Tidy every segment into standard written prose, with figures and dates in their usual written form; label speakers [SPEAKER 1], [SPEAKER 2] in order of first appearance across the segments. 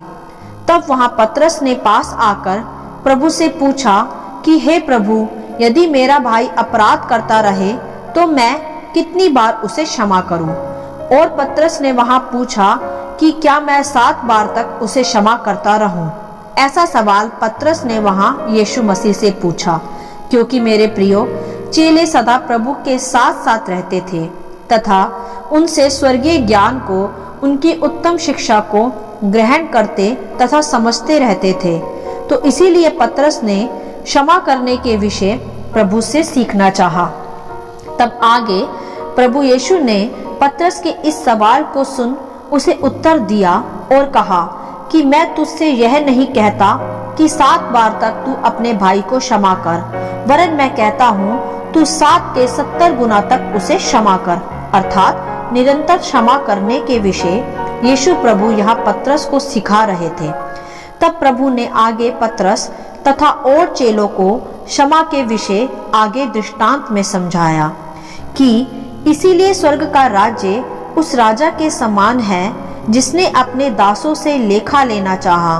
[SPEAKER 1] तब वहां पतरस ने पास आकर प्रभु से पूछा कि हे प्रभु, यदि मेरा भाई अपराध करता रहे तो मैं कितनी बार उसे क्षमा करूं? और पतरस ने वहां पूछा कि क्या मैं 7 बार तक उसे क्षमा करता रहूं? ऐसा सवाल पतरस ने वहां यीशु मसीह से पूछा, क्योंकि मेरे प्रियो, चेले सदा प्रभु के साथ साथ रहते थे तथा उनसे स्वर्गीय ज्ञान को, उनकी उत्तम शिक्षा को ग्रहण करते तथा समझते रहते थे। तो इसीलिए पतरस ने क्षमा करने के विषय प्रभु से सीखना चाहा। तब आगे प्रभु यीशु ने पतरस के इस सवाल को सुन उसे उत्तर दिया और कहा कि मैं तुझसे यह नहीं कहता कि 7 बार तक तू अपने भाई को क्षमा कर, वरन मैं कहता हूँ तू 7 के 70 गुना तक उसे क्षमा कर। अर्थात निरंतर क्षमा करने के विषय यीशु प्रभु यहाँ पतरस को सिखा रहे थे। तब प्रभु ने आगे पतरस तथा और चेलों को क्षमा के विषय आगे दृष्टांत में समझाया कि इसीलिए स्वर्ग का राज्य उस राजा के समान है जिसने अपने दासों से लेखा लेना चाहा।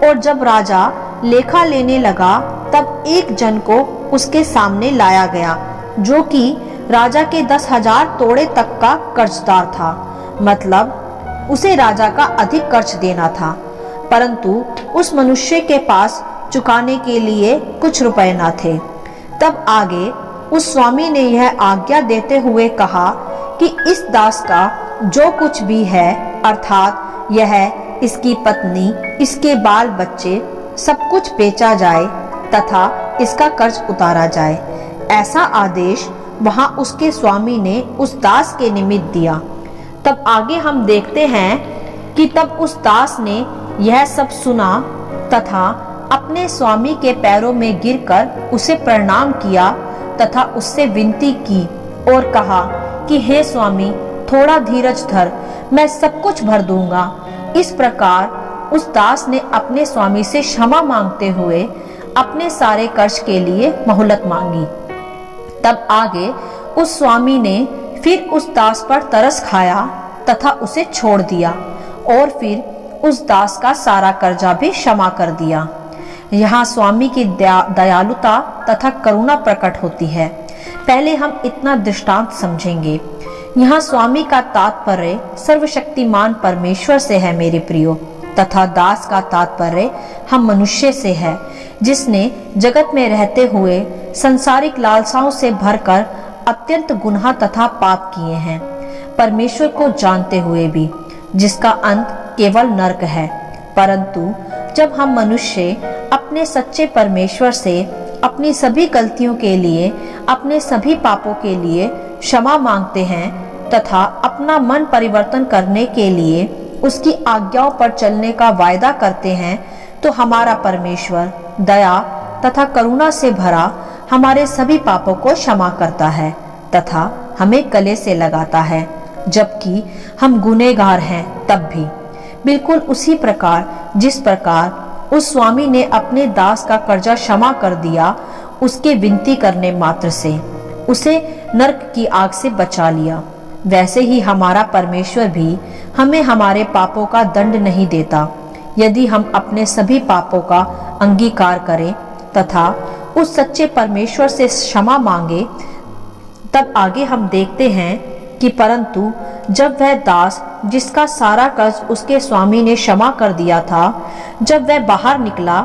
[SPEAKER 1] और जब राजा लेखा लेने लगा तब एक जन को उसके सामने लाया गया जो कि राजा के 10,000 तोड़े तक का कर्जदार था। मतलब उसे राजा का अधिक कर्ज देना था, परंतु उस मनुष्य के पास चुकाने के लिए कुछ रुपए न थे। तब आगे उस स्वामी ने यह आज्ञा देते हुए कहा कि इस दास का जो कुछ भी है, अर्थात यह इसकी पत्नी, इसके बाल बच्चे, सब कुछ बेचा जाए तथा इसका कर्ज उतारा जाए। ऐसा आदेश वहां उसके स्वामी ने उस दास के निमित्त दिया। तब आगे हम देखते हैं कि तब उस दास ने यह सब सुना तथा अपने स्वामी के पैरों में गिरकर उसे प्रणाम किया तथा उससे विनती की और कहा कि हे स्वामी, थोड़ा धीरज धर, मैं सब कुछ भर दूंगा। इस प्रकार उस दास ने अपने स्वामी से क्षमा मांगते हुए अपने सारे कर्ज के लिए मोहलत मांगी। तब आगे उस स्वामी ने फिर उस दास पर तरस खाया तथा उसे छोड़ दिया और फिर उस दास का सारा कर्जा भी क्षमा कर दिया। यहाँ स्वामी की दयालुता तथा करुणा प्रकट होती है। पहले हम इतना दृष्टांत समझेंगे। यहाँ स्वामी का तात्पर्य सर्वशक्तिमान परमेश्वर से है मेरे प्रियो, तथा दास का तात्पर्य हम मनुष्य से है, जिसने जगत में रहते हुए संसारिक लालसाओं से भरकर अत्यंत गुनाह तथा पाप किए हैं, परमेश्वर को जानते हुए भी, जिसका अंत केवल नरक है। परंतु जब हम मनुष्य अपने सच्चे परमेश्वर से अपनी सभी गलतियों के लिए, अपने सभी पापों के लिए क्षमा मांगते हैं तथा अपना मन परिवर्तन करने के लिए उसकी आज्ञाओं पर चलने का वायदा करते हैं, तो हमारा परमेश्वर दया तथा करुणा से भरा हमारे सभी पापों को क्षमा करता है तथा हमें गले से लगाता है, जबकि हम गुनहगार हैं तब भी। बिल्कुल उसी प्रकार जिस प्रकार उस स्वामी ने अपने दास का कर्जा क्षमा कर दिया, उसके विनती करने मात्र से उसे नरक की आग से बचा लिया, वैसे ही हमारा परमेश्वर भी हमें हमारे पापों का दंड नहीं देता, यदि हम अपने सभी पापों का अंगीकार करें तथा उस सच्चे परमेश्वर से क्षमा मांगे। तब आगे हम देखते हैं कि परंतु जब वह दास जिसका सारा कर्ज उसके स्वामी ने क्षमा कर दिया था, जब वह बाहर निकला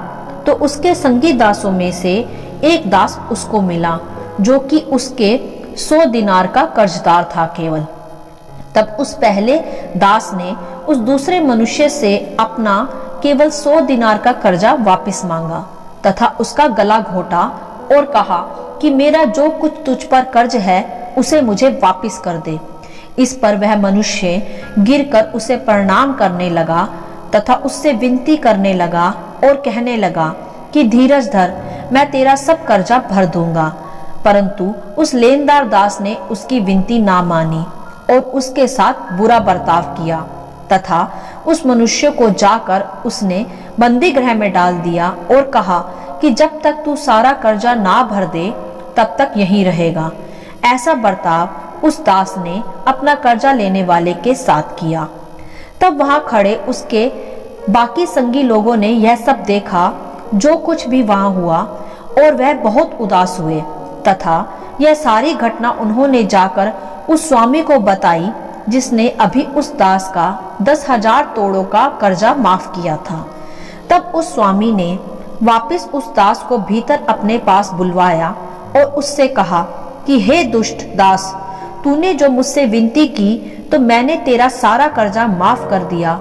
[SPEAKER 1] तो उसके संगी दासों में से एक दास उसको मिला जो कि उसके 100 दिनार का कर्जदार था केवल। तब उस पहले दास ने उस दूसरे मनुष्य से अपना केवल 100 दिनार का कर्जा वापस मांगा तथा उसका गला घोटा और कहा कि मेरा जो कुछ तुझ पर कर्ज है उसे मुझे वापस कर दे। इस पर वह मनुष्य गिरकर उसे प्रणाम करने लगा तथा उससे विनती करने लगा और कहने लगा कि धीरज धर, मैं तेरा सब कर्जा भर दूंगा। परंतु उस लेनदार दास ने उसकी विनती ना मानी और उसके साथ बुरा बर्ताव किया तथा उस मनुष्य को जाकर उसने बंदी गृह में डाल दिया और कहा कि जब तक तू सारा कर्जा ना भर दे तब तक यहीं रहेगा। ऐसा बर्ताव उस दास ने अपना कर्जा लेने वाले के साथ किया। तब वहां खड़े उसके बाकी संगी लोगों ने यह सब देखा जो कुछ भी वहां हुआ और वह बहुत उदास हुए तथा यह सारी घटना उन्होंने जाकर उस स्वामी को बताई जिसने अभी उस दास का 10,000 तोड़ों का कर्जा माफ किया था। तब उस स्वामी ने वापस उस दास को भीतर अपने पास बुलवाया और उससे कहा कि हे दुष्ट दास, तूने जो मुझसे विनती की तो मैंने तेरा सारा कर्जा माफ कर दिया,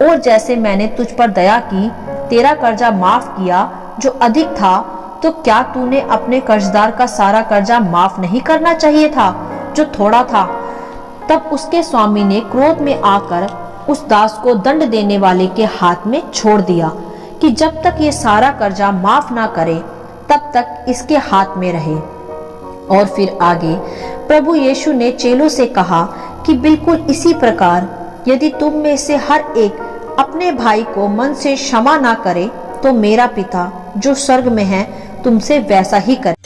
[SPEAKER 1] और जैसे मैंने तुझ पर दया की तेरा कर्जा माफ किया जो अधिक था, तो क्या तूने अपने कर्जदार का सारा कर्जा माफ नहीं करना चाहिए था जो थोड़ा था? तब उसके स्वामी ने क्रोध में आकर उस दास को दंड देने वाले के हाथ में छोड़ दिया कि जब तक ये सारा कर्जा माफ ना करे तब तक इसके हाथ में रहे। और फिर आगे प्रभु यीशु ने चेलों से कहा कि बिल्कुल इसी प्रकार यदि तुम में से हर एक अपने भाई को मन से क्षमा ना करे तो मेरा पिता जो स्वर्ग में है तुमसे वैसा ही करे।